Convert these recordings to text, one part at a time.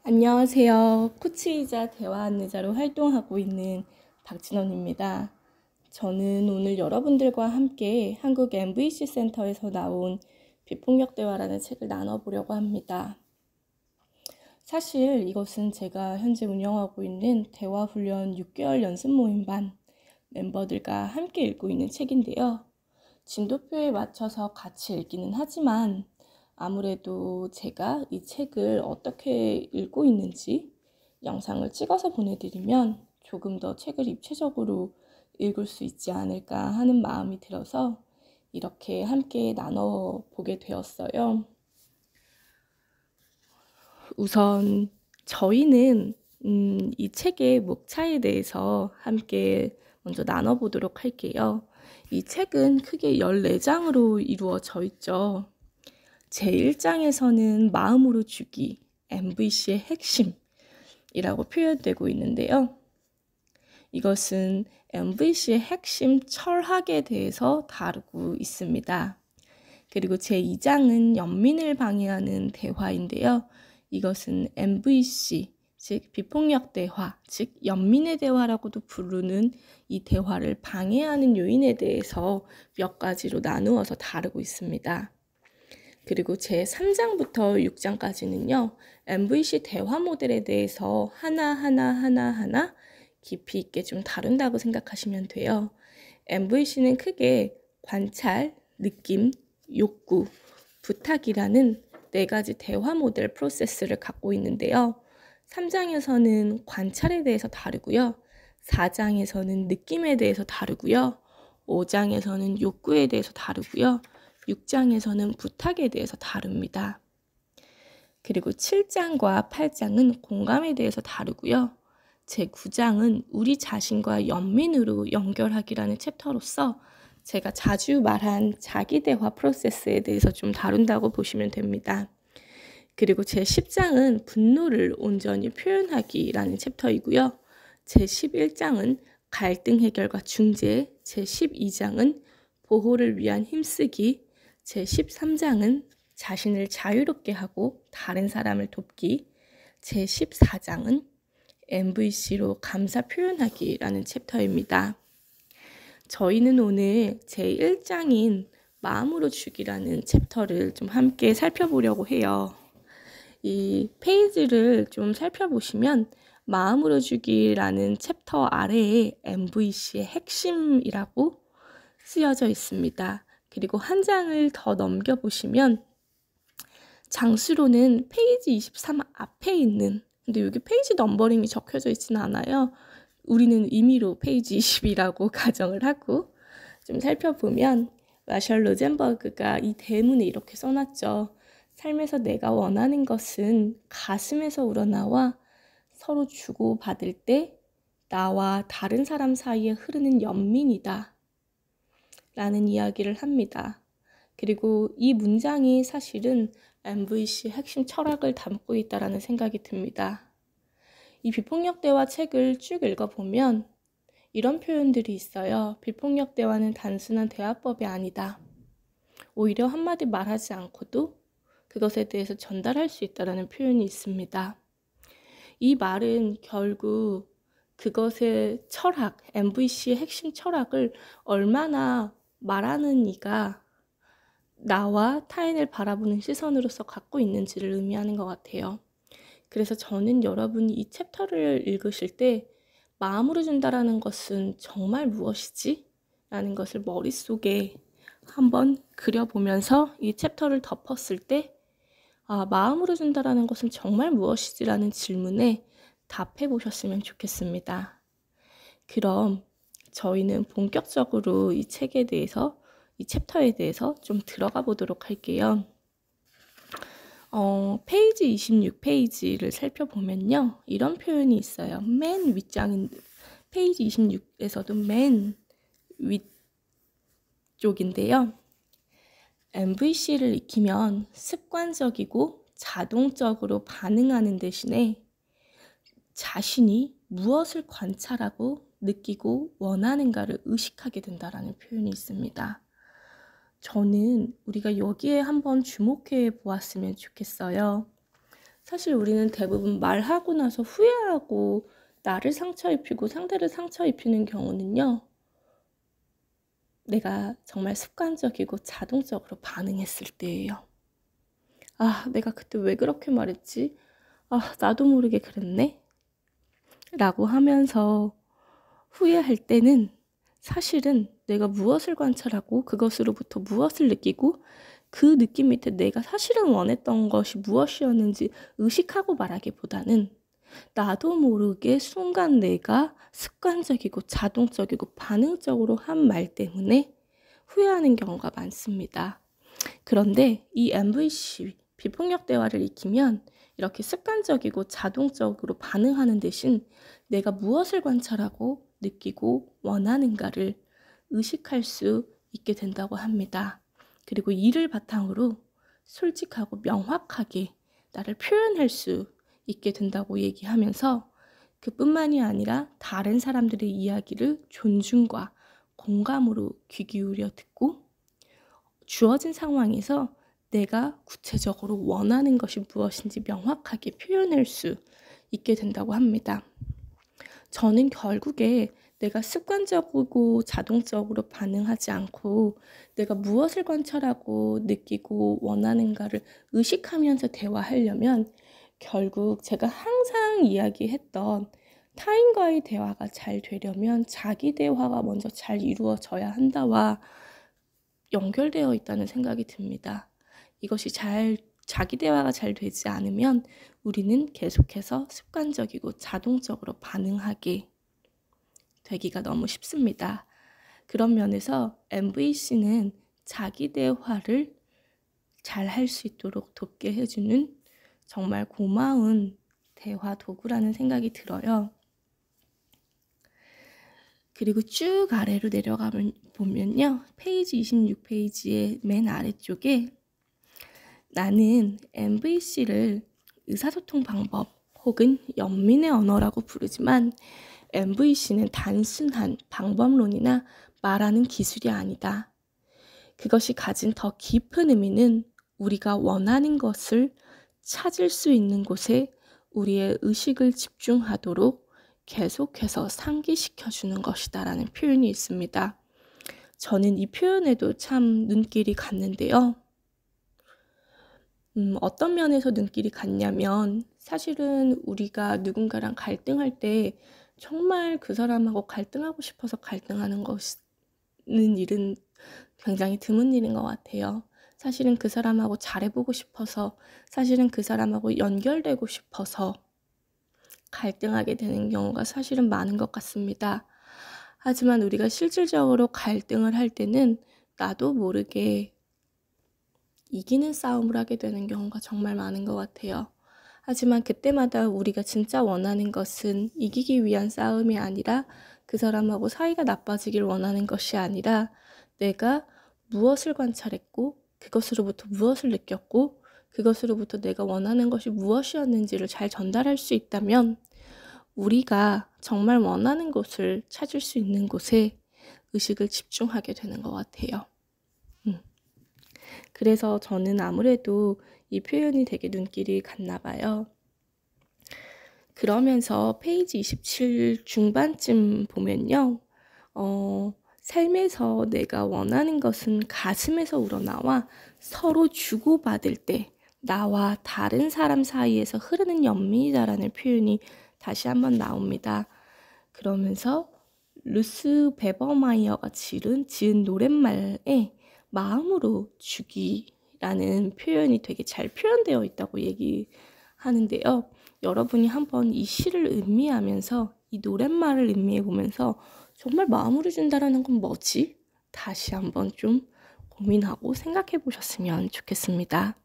안녕하세요. 코치이자 대화 안내자로 활동하고 있는 박진원입니다. 저는 오늘 여러분들과 함께 한국 MVC 센터에서 나온 비폭력 대화라는 책을 나눠보려고 합니다. 사실 이것은 제가 현재 운영하고 있는 대화훈련 6개월 연습 모임반 멤버들과 함께 읽고 있는 책인데요. 진도표에 맞춰서 같이 읽기는 하지만 아무래도 제가 이 책을 어떻게 읽고 있는지 영상을 찍어서 보내드리면 조금 더 책을 입체적으로 읽을 수 있지 않을까 하는 마음이 들어서 이렇게 함께 나눠보게 되었어요. 우선 저희는 이 책의 목차에 대해서 함께 먼저 나눠보도록 할게요. 이 책은 크게 14장으로 이루어져 있죠. 제1장에서는 마음으로 주기, MVC의 핵심이라고 표현되고 있는데요. 이것은 MVC의 핵심 철학에 대해서 다루고 있습니다. 그리고 제2장은 연민을 방해하는 대화인데요. 이것은 MVC, 즉 비폭력 대화, 즉 연민의 대화라고도 부르는 이 대화를 방해하는 요인에 대해서 몇 가지로 나누어서 다루고 있습니다. 그리고 제3장부터 6장까지는요. MVC 대화 모델에 대해서 하나하나 깊이 있게 좀 다룬다고 생각하시면 돼요. MVC는 크게 관찰, 느낌, 욕구, 부탁이라는 4가지 대화 모델 프로세스를 갖고 있는데요. 3장에서는 관찰에 대해서 다루고요. 4장에서는 느낌에 대해서 다루고요. 5장에서는 욕구에 대해서 다루고요. 6장에서는 부탁에 대해서 다룹니다. 그리고 7장과 8장은 공감에 대해서 다루고요. 제9장은 우리 자신과 연민으로 연결하기라는 챕터로서 제가 자주 말한 자기 대화 프로세스에 대해서 좀 다룬다고 보시면 됩니다. 그리고 제10장은 분노를 온전히 표현하기라는 챕터이고요. 제11장은 갈등 해결과 중재, 제12장은 보호를 위한 힘쓰기, 제13장은 자신을 자유롭게 하고 다른 사람을 돕기, 제14장은 MVC로 감사 표현하기라는 챕터입니다. 저희는 오늘 제1장인 마음으로 주기라는 챕터를 좀 함께 살펴보려고 해요. 이 페이지를 좀 살펴보시면 마음으로 주기라는 챕터 아래에 MVC의 핵심이라고 쓰여져 있습니다. 그리고 한 장을 더 넘겨보시면 장수로는 페이지 23 앞에 있는, 근데 여기 페이지 넘버링이 적혀져 있지는 않아요. 우리는 임의로 페이지 20이라고 가정을 하고 좀 살펴보면 마셜 로젠버그가 이 대문에 이렇게 써놨죠. 삶에서 내가 원하는 것은 가슴에서 우러나와 서로 주고받을 때 나와 다른 사람 사이에 흐르는 연민이다 라는 이야기를 합니다. 그리고 이 문장이 사실은 MVC 핵심 철학을 담고 있다라는 생각이 듭니다. 이 비폭력 대화 책을 쭉 읽어보면 이런 표현들이 있어요. 비폭력 대화는 단순한 대화법이 아니다. 오히려 한마디 말하지 않고도 그것에 대해서 전달할 수 있다는 표현이 있습니다. 이 말은 결국 그것의 철학, MVC의 핵심 철학을 얼마나 말하는 이가 나와 타인을 바라보는 시선으로서 갖고 있는지를 의미하는 것 같아요. 그래서 저는 여러분이 이 챕터를 읽으실 때 마음으로 준다라는 것은 정말 무엇이지? 라는 것을 머릿속에 한번 그려보면서 이 챕터를 덮었을 때 마음으로 준다라는 것은 정말 무엇이지? 라는 질문에 답해 보셨으면 좋겠습니다. 그럼 저희는 본격적으로 이 책에 대해서, 이 챕터에 대해서 좀 들어가 보도록 할게요. 페이지 26페이지를 살펴보면요. 이런 표현이 있어요. 맨 윗장인 페이지 26에서도 맨 윗쪽인데요. MVC를 익히면 습관적이고 자동적으로 반응하는 대신에 자신이 무엇을 관찰하고 느끼고 원하는가를 의식하게 된다라는 표현이 있습니다. 저는 우리가 여기에 한번 주목해 보았으면 좋겠어요. 사실 우리는 대부분 말하고 나서 후회하고 나를 상처 입히고 상대를 상처 입히는 경우는요. 내가 정말 습관적이고 자동적으로 반응했을 때예요. 아, 내가 그때 왜 그렇게 말했지? 아, 나도 모르게 그랬네? 라고 하면서 후회할 때는 사실은 내가 무엇을 관찰하고 그것으로부터 무엇을 느끼고 그 느낌 밑에 내가 사실은 원했던 것이 무엇이었는지 의식하고 말하기보다는 나도 모르게 순간 내가 습관적이고 자동적이고 반응적으로 한 말 때문에 후회하는 경우가 많습니다. 그런데 이 MVC, 비폭력 대화를 익히면 이렇게 습관적이고 자동적으로 반응하는 대신 내가 무엇을 관찰하고 느끼고 원하는가를 의식할 수 있게 된다고 합니다. 그리고 이를 바탕으로 솔직하고 명확하게 나를 표현할 수 있게 된다고 얘기하면서 그뿐만이 아니라 다른 사람들의 이야기를 존중과 공감으로 귀 기울여 듣고 주어진 상황에서 내가 구체적으로 원하는 것이 무엇인지 명확하게 표현할 수 있게 된다고 합니다. 저는 결국에 내가 습관적이고 자동적으로 반응하지 않고 내가 무엇을 관찰하고 느끼고 원하는가를 의식하면서 대화하려면 결국 제가 항상 이야기했던 타인과의 대화가 잘 되려면 자기 대화가 먼저 잘 이루어져야 한다와 연결되어 있다는 생각이 듭니다. 이것이 자기 대화가 잘 되지 않으면 우리는 계속해서 습관적이고 자동적으로 반응하게 되기가 너무 쉽습니다. 그런 면에서 MVC는 자기 대화를 잘 할 수 있도록 돕게 해주는 정말 고마운 대화 도구라는 생각이 들어요. 그리고 쭉 아래로 내려가 보면요. 페이지 26페이지의 맨 아래쪽에 나는 MVC를 의사소통 방법 혹은 연민의 언어라고 부르지만 MVC는 단순한 방법론이나 말하는 기술이 아니다. 그것이 가진 더 깊은 의미는 우리가 원하는 것을 찾을 수 있는 곳에 우리의 의식을 집중하도록 계속해서 상기시켜주는 것이다 라는 표현이 있습니다. 저는 이 표현에도 참 눈길이 갔는데요. 어떤 면에서 눈길이 갔냐면 사실은 우리가 누군가랑 갈등할 때 정말 그 사람하고 갈등하고 싶어서 갈등하는 일은 굉장히 드문 일인 것 같아요. 사실은 그 사람하고 잘해보고 싶어서 사실은 그 사람하고 연결되고 싶어서 갈등하게 되는 경우가 사실은 많은 것 같습니다. 하지만 우리가 실질적으로 갈등을 할 때는 나도 모르게 이기는 싸움을 하게 되는 경우가 정말 많은 것 같아요. 하지만 그때마다 우리가 진짜 원하는 것은 이기기 위한 싸움이 아니라 그 사람하고 사이가 나빠지길 원하는 것이 아니라 내가 무엇을 관찰했고 그것으로부터 무엇을 느꼈고 그것으로부터 내가 원하는 것이 무엇이었는지를 잘 전달할 수 있다면 우리가 정말 원하는 것을 찾을 수 있는 곳에 의식을 집중하게 되는 것 같아요. 그래서 저는 아무래도 이 표현이 되게 눈길이 갔나 봐요. 그러면서 페이지 27 중반쯤 보면요. 삶에서 내가 원하는 것은 가슴에서 우러나와 서로 주고받을 때 나와 다른 사람 사이에서 흐르는 연민이다라는 표현이 다시 한번 나옵니다. 그러면서 루스 베버마이어가 지은 노랫말에 마음으로 주기라는 표현이 되게 잘 표현되어 있다고 얘기하는데요. 여러분이 한번 이 시를 음미하면서 이 노랫말을 음미해 보면서 정말 마음으로 준다라는 건 뭐지? 다시 한번 좀 고민하고 생각해 보셨으면 좋겠습니다.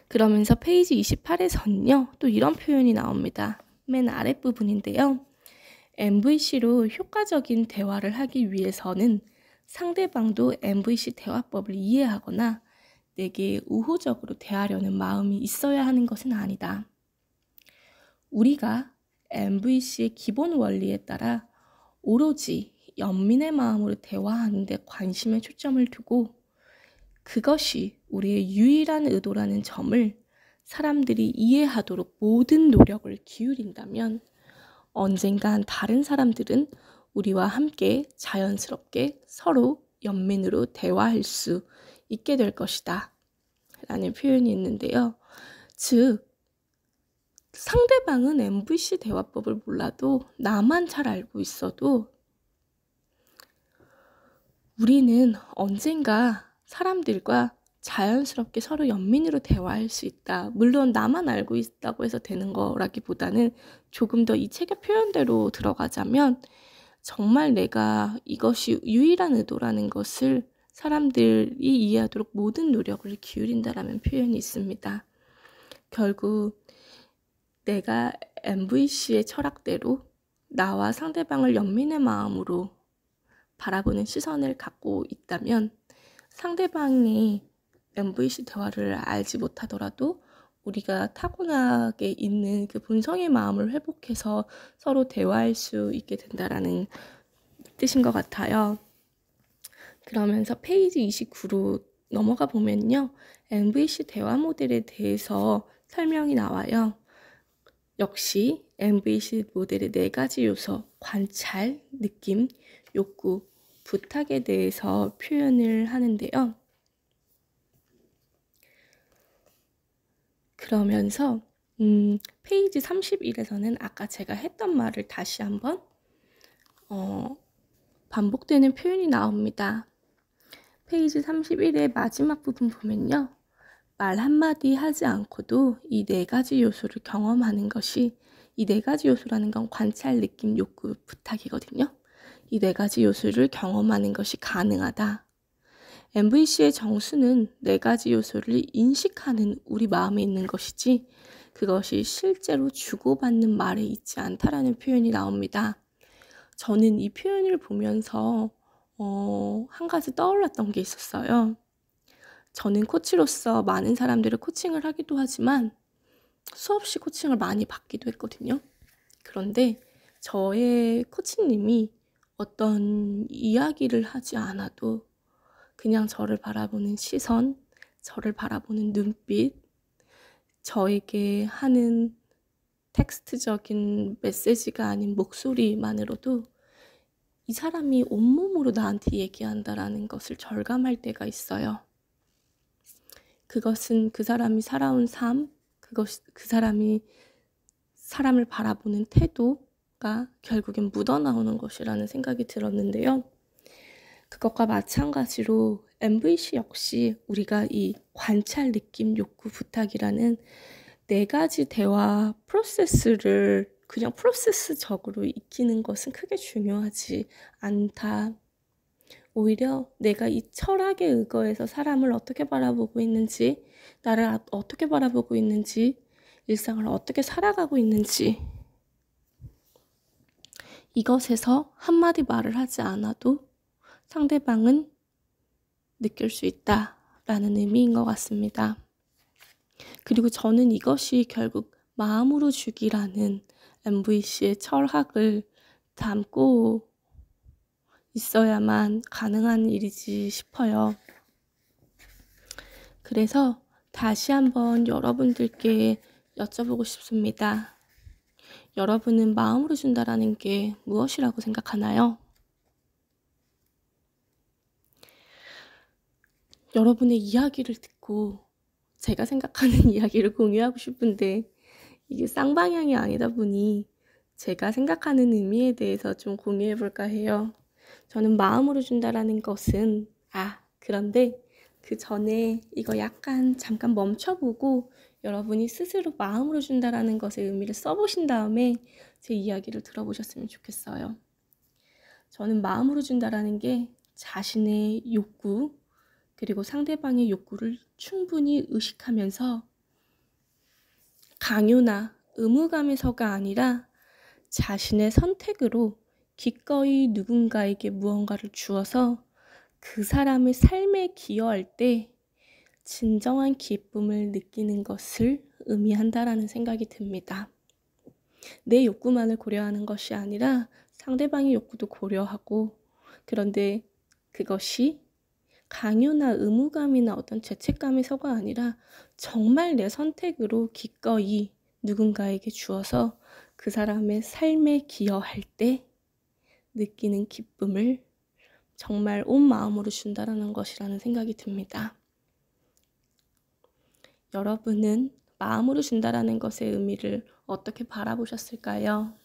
그러면서 페이지 28에서는요. 또 이런 표현이 나옵니다. 맨 아랫부분인데요. MVC로 효과적인 대화를 하기 위해서는 상대방도 MVC 대화법을 이해하거나 내게 우호적으로 대하려는 마음이 있어야 하는 것은 아니다. 우리가 MVC의 기본 원리에 따라 오로지 연민의 마음으로 대화하는 데 관심에 초점을 두고 그것이 우리의 유일한 의도라는 점을 사람들이 이해하도록 모든 노력을 기울인다면 언젠간 다른 사람들은 우리와 함께 자연스럽게 서로 연민으로 대화할 수 있게 될 것이다 라는 표현이 있는데요. 즉, 상대방은 MVC 대화법을 몰라도 나만 잘 알고 있어도 우리는 언젠가 사람들과 자연스럽게 서로 연민으로 대화할 수 있다. 물론 나만 알고 있다고 해서 되는 거라기보다는 조금 더 이 책의 표현대로 들어가자면 정말 내가 이것이 유일한 의도라는 것을 사람들이 이해하도록 모든 노력을 기울인다라는 표현이 있습니다. 결국 내가 MVC의 철학대로 나와 상대방을 연민의 마음으로 바라보는 시선을 갖고 있다면 상대방이 MVC 대화를 알지 못하더라도 우리가 타고나게 있는 그 본성의 마음을 회복해서 서로 대화할 수 있게 된다라는 뜻인 것 같아요. 그러면서 페이지 29로 넘어가 보면요. MVC 대화 모델에 대해서 설명이 나와요. 역시 MVC 모델의 4가지 요소, 관찰, 느낌, 욕구, 부탁에 대해서 표현을 하는데요. 그러면서 페이지 31에서는 아까 제가 했던 말을 다시 한번 반복되는 표현이 나옵니다. 페이지 31의 마지막 부분 보면요. 말 한마디 하지 않고도 이 4가지 요소를 경험하는 것이, 이 4가지 요소라는 건 관찰, 느낌, 욕구, 부탁이거든요. 이 4가지 요소를 경험하는 것이 가능하다. MVC의 정수는 4가지 요소를 인식하는 우리 마음에 있는 것이지 그것이 실제로 주고받는 말에 있지 않다라는 표현이 나옵니다. 저는 이 표현을 보면서 한 가지 떠올랐던 게 있었어요. 저는 코치로서 많은 사람들을 코칭을 하기도 하지만 수없이 코칭을 많이 받기도 했거든요. 그런데 저의 코치님이 어떤 이야기를 하지 않아도 그냥 저를 바라보는 시선, 저를 바라보는 눈빛, 저에게 하는 텍스트적인 메시지가 아닌 목소리만으로도 이 사람이 온몸으로 나한테 얘기한다라는 것을 절감할 때가 있어요. 그것은 그 사람이 살아온 삶, 그 사람이 사람을 바라보는 태도가 결국엔 묻어나오는 것이라는 생각이 들었는데요. 그것과 마찬가지로 MVC 역시 우리가 이 관찰, 느낌, 욕구, 부탁이라는 4가지 대화 프로세스를 그냥 프로세스적으로 익히는 것은 크게 중요하지 않다. 오히려 내가 이 철학에 의거해서 사람을 어떻게 바라보고 있는지, 나를 어떻게 바라보고 있는지, 일상을 어떻게 살아가고 있는지, 이것에서 한마디 말을 하지 않아도 상대방은 느낄 수 있다라는 의미인 것 같습니다. 그리고 저는 이것이 결국 마음으로 주기라는 MVC의 철학을 담고 있어야만 가능한 일이지 싶어요. 그래서 다시 한번 여러분들께 여쭤보고 싶습니다. 여러분은 마음으로 준다라는 게 무엇이라고 생각하나요? 여러분의 이야기를 듣고 제가 생각하는 이야기를 공유하고 싶은데 이게 쌍방향이 아니다 보니 제가 생각하는 의미에 대해서 좀 공유해볼까 해요. 저는 마음으로 준다라는 것은 그런데 그 전에 이거 약간 잠깐 멈춰보고 여러분이 스스로 마음으로 준다라는 것의 의미를 써보신 다음에 제 이야기를 들어보셨으면 좋겠어요. 저는 마음으로 준다라는 게 자신의 욕구 그리고 상대방의 욕구를 충분히 의식하면서 강요나 의무감에서가 아니라 자신의 선택으로 기꺼이 누군가에게 무언가를 주어서 그 사람의 삶에 기여할 때 진정한 기쁨을 느끼는 것을 의미한다라는 생각이 듭니다. 내 욕구만을 고려하는 것이 아니라 상대방의 욕구도 고려하고, 그런데 그것이 강요나 의무감이나 어떤 죄책감에서가 아니라 정말 내 선택으로 기꺼이 누군가에게 주어서 그 사람의 삶에 기여할 때 느끼는 기쁨을 정말 온 마음으로 준다라는 것이라는 생각이 듭니다. 여러분은 마음으로 준다라는 것의 의미를 어떻게 바라보셨을까요?